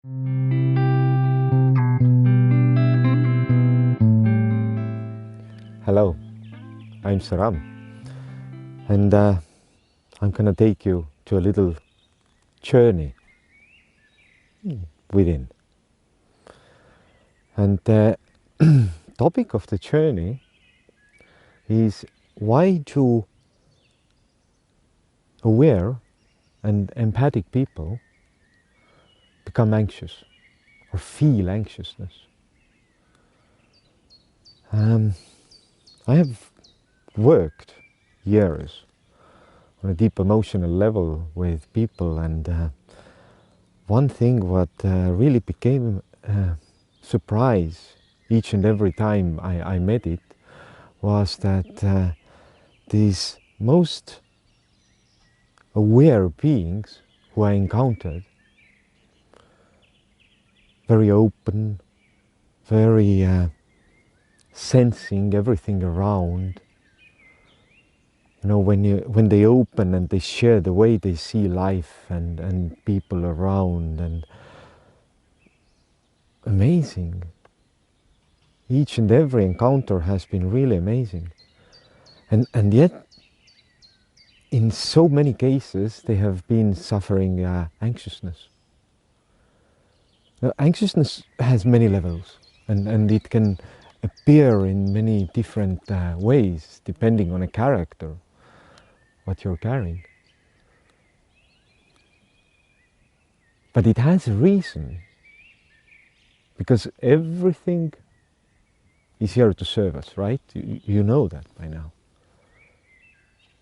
Hello, I'm Seram, and I'm gonna take you to a little journey within. And the topic of the journey is why do aware and empathic people become anxious or feel anxiousness. I have worked years on a deep emotional level with people, and one thing what really became a surprise each and every time I met it was that these most aware beings who I encountered, very open, very sensing everything around. You know, when they open and they share the way they see life and people around, and amazing. Each and every encounter has been really amazing. And yet, in so many cases, they have been suffering anxiousness. Now, anxiousness has many levels, and it can appear in many different ways, depending on a character, what you're carrying. But it has a reason, because everything is here to serve us, right? You know that by now.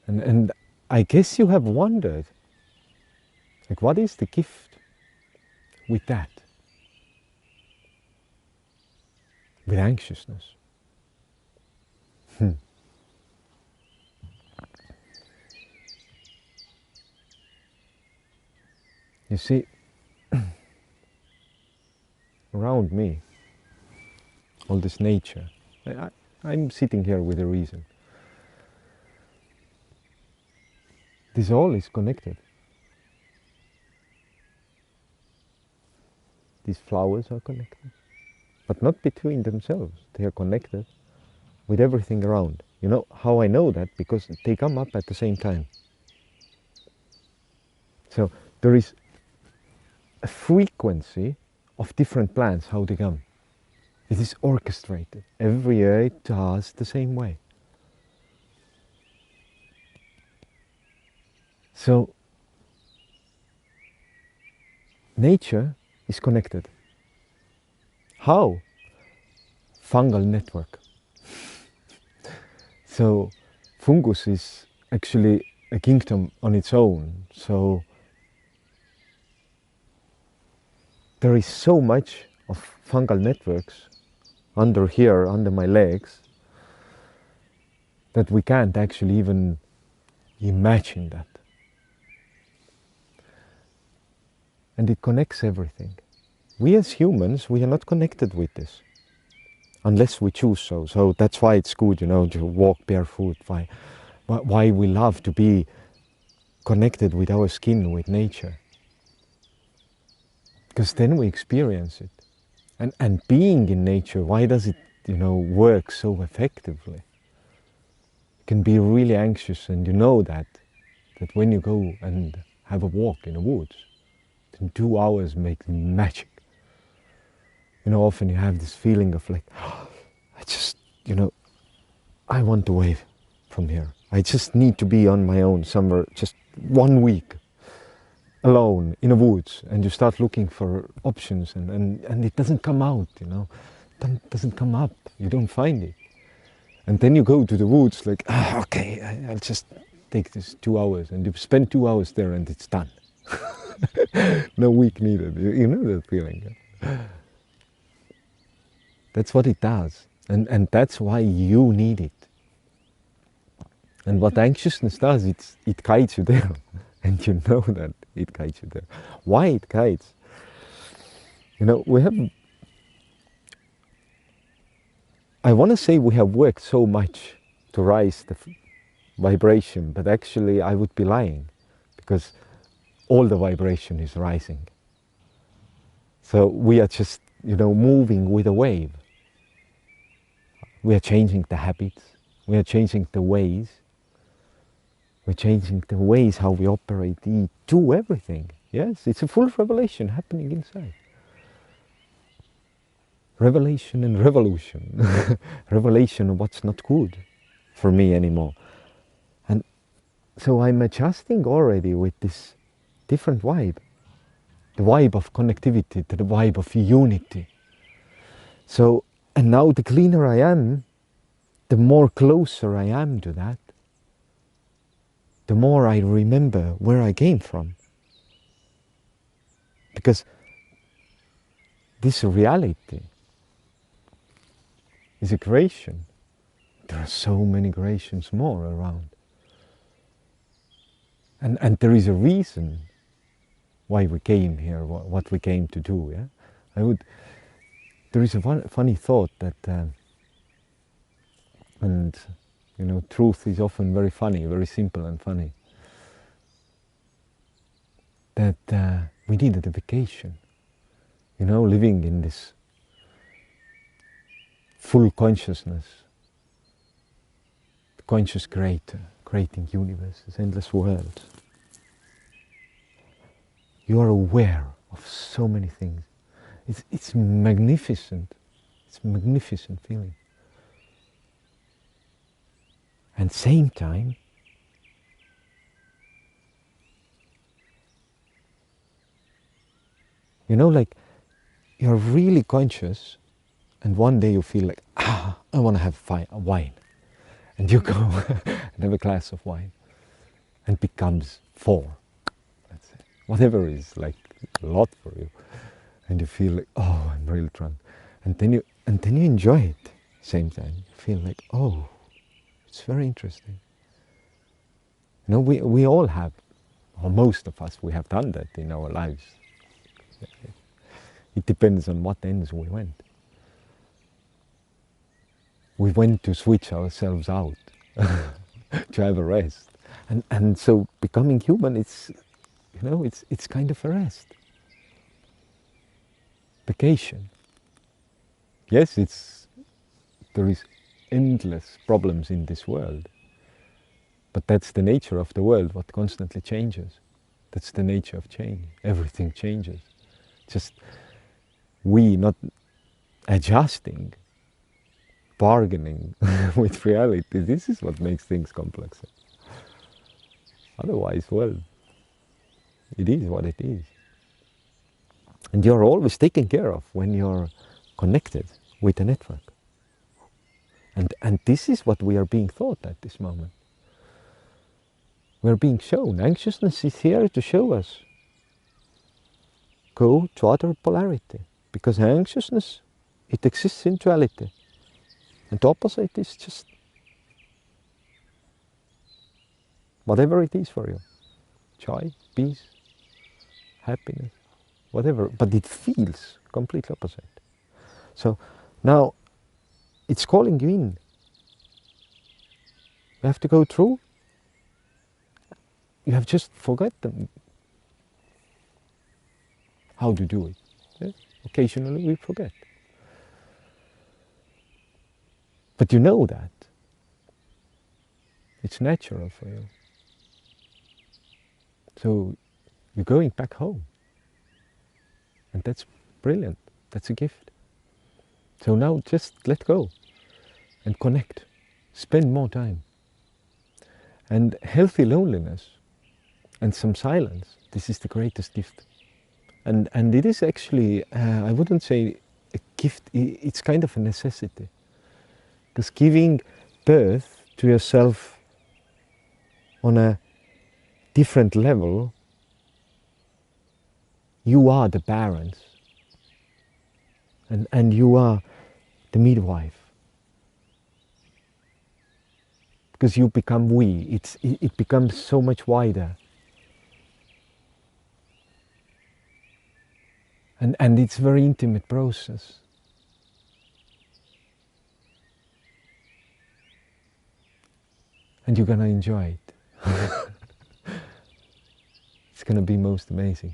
And I guess you have wondered, like, what is the gift with that? With anxiousness. You see, around me, all this nature, I'm sitting here with a reason. This all is connected. These flowers are connected, but not between themselves. They are connected with everything around. You know how I know that? Because they come up at the same time. So there is a frequency of different plants, how they come. It is orchestrated. Every year it does the same way. So nature is connected. How? Fungal network. So fungus is actually a kingdom on its own. So there is so much of fungal networks under here, under my legs, that we can't actually even imagine that. And it connects everything. We as humans, we are not connected with this, unless we choose so. So that's why it's good, you know, to walk barefoot, why we love to be connected with our skin, with nature. Because then we experience it. And being in nature, why does it, you know, work so effectively? You can be really anxious, and you know that when you go and have a walk in the woods, then 2 hours make magic. You know, often you have this feeling of like, oh, I just, you know, I want away from here. I just need to be on my own somewhere, just 1 week, alone in the woods, and you start looking for options, and it doesn't come out, you know, it doesn't come up, you don't find it. And then you go to the woods like, okay, I'll just take this 2 hours, and you spend 2 hours there and it's done. No week needed, you know that feeling. That's what it does, and that's why you need it. And what anxiousness does, it guides you there. And you know that it guides you there. Why it guides? You know, I want to say we have worked so much to rise the vibration, but actually I would be lying, because all the vibration is rising. So we are just, moving with a wave. We are changing the habits, we are changing the ways, we're changing the ways how we operate, eat, do everything. Yes, it's a full revelation happening inside. Revelation and revolution. Revelation of what's not good for me anymore. And so I'm adjusting already with this different vibe. The vibe of connectivity, to the vibe of unity. So, and now the cleaner I am, the more closer I am to that, the more I remember where I came from. Because this reality is a creation. There are so many creations more around. And there is a reason why we came here, what we came to do. Yeah, there is a funny thought that, and truth is often very funny, very simple and funny. That we needed a vacation. Living in this full consciousness, the conscious creator, creating universes, endless worlds. You are aware of so many things. It's magnificent. It's a magnificent feeling. And same time, like you're really conscious, and one day you feel like, I want to have wine. And you go and have a glass of wine, and becomes 4. Let's say. Whatever is like a lot for you. And you feel like, I'm really drunk. And then you enjoy it. Same time, you feel like, it's very interesting. We all have, or most of us, we have done that in our lives. It depends on what ends we went. We went to switch ourselves out, to have a rest. And so becoming human, it's kind of a rest. Vacation. Yes, there is endless problems in this world. But that's the nature of the world, what constantly changes. That's the nature of change. Everything changes. Just we not adjusting, bargaining with reality. This is what makes things complex. Otherwise, well, it is what it is. And you're always taken care of when you're connected with the network. And this is what we are being taught at this moment. We're being shown. Anxiousness is here to show us. Go to other polarity. Because anxiousness, it exists in duality. And the opposite is just whatever it is for you. Joy, peace, happiness, whatever. But it feels completely opposite. So now it's calling you in. You have to go through. You have just forgotten how to do it. Yes? Occasionally we forget. But you know that. It's natural for you. So you're going back home. And that's brilliant. That's a gift. So now just let go and connect. Spend more time. And healthy loneliness and some silence, this is the greatest gift. And it is actually, I wouldn't say a gift, it's kind of a necessity. Because giving birth to yourself on a different level, you are the parents. And you are the midwife. Because you become we, it becomes so much wider. And it's a very intimate process. And you're gonna enjoy it. It's gonna be most amazing.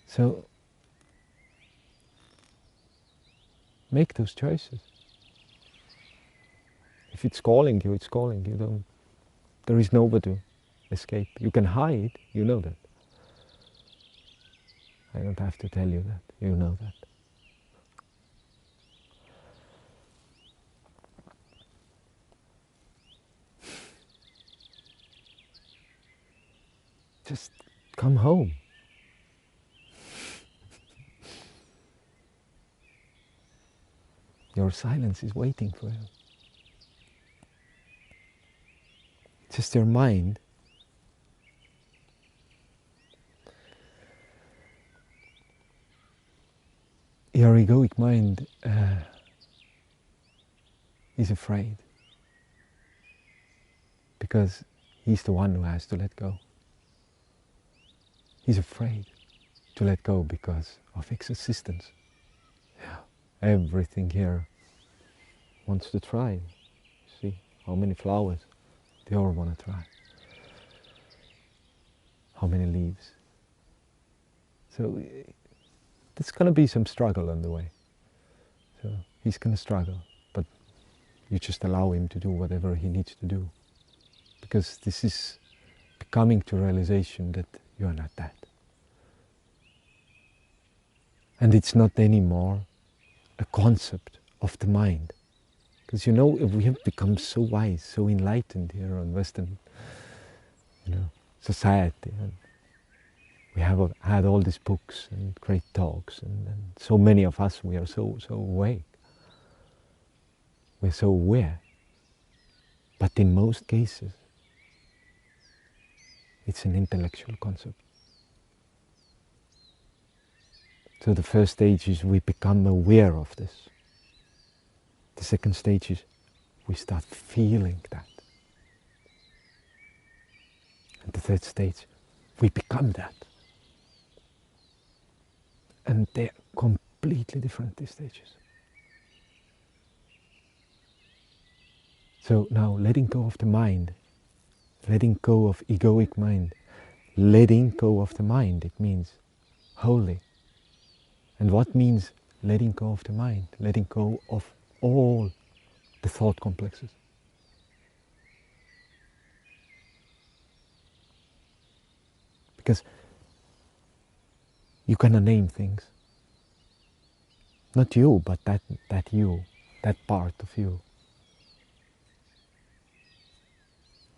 So make those choices. If it's calling you, it's calling you. There is nowhere to escape. You can hide, you know that. I don't have to tell you that, you know that. Just come home. Your silence is waiting for you. Just your mind. Your egoic mind is afraid because he's the one who has to let go. He's afraid to let go because of its existence. Yeah. Everything here wants to try. See how many flowers they all want to try. How many leaves. So there's going to be some struggle on the way. So he's going to struggle, but you just allow him to do whatever he needs to do. Because this is coming to realization that you are not that. And it's not anymore a concept of the mind. Because you know, we have become so wise, so enlightened here on Western society. And we have had all these books and great talks, and so many of us, we are so awake. We're so aware. But in most cases, it's an intellectual concept. So the first stage is we become aware of this. The second stage is we start feeling that. And the third stage, we become that. And they're completely different, these stages. So now letting go of the mind, letting go of egoic mind, letting go of the mind, it means holy. And what means letting go of the mind? Letting go of all the thought complexes. Because you cannot name things. Not you, but that you, that part of you.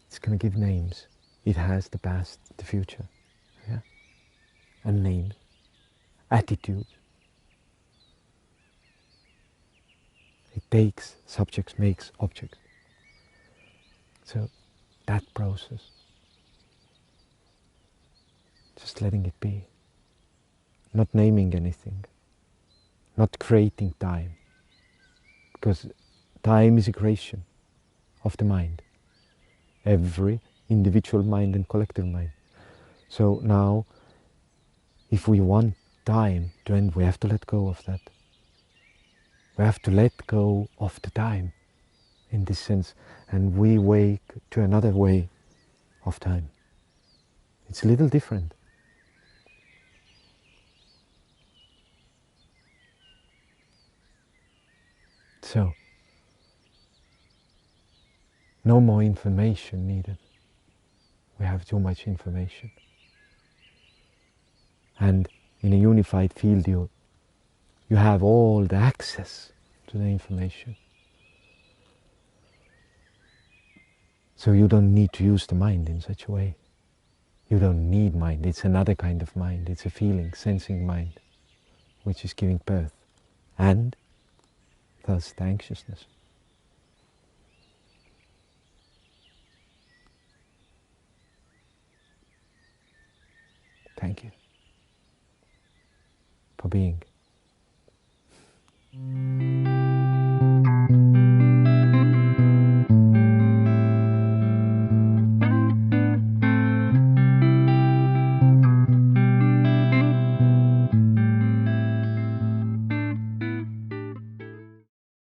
It's going to give names. It has the past, the future, yeah? And names, attitudes. It takes subjects, makes objects. So that process, just letting it be, not naming anything, not creating time, because time is a creation of the mind, every individual mind and collective mind. So now, if we want time to end, we have to let go of that. We have to let go of the time in this sense, and we wake to another way of time. It's a little different. So, no more information needed. We have too much information. And in a unified field, you have all the access to the information. So you don't need to use the mind in such a way. You don't need mind. It's another kind of mind. It's a feeling, sensing mind, which is giving birth. And thus the anxiousness. Thank you for being.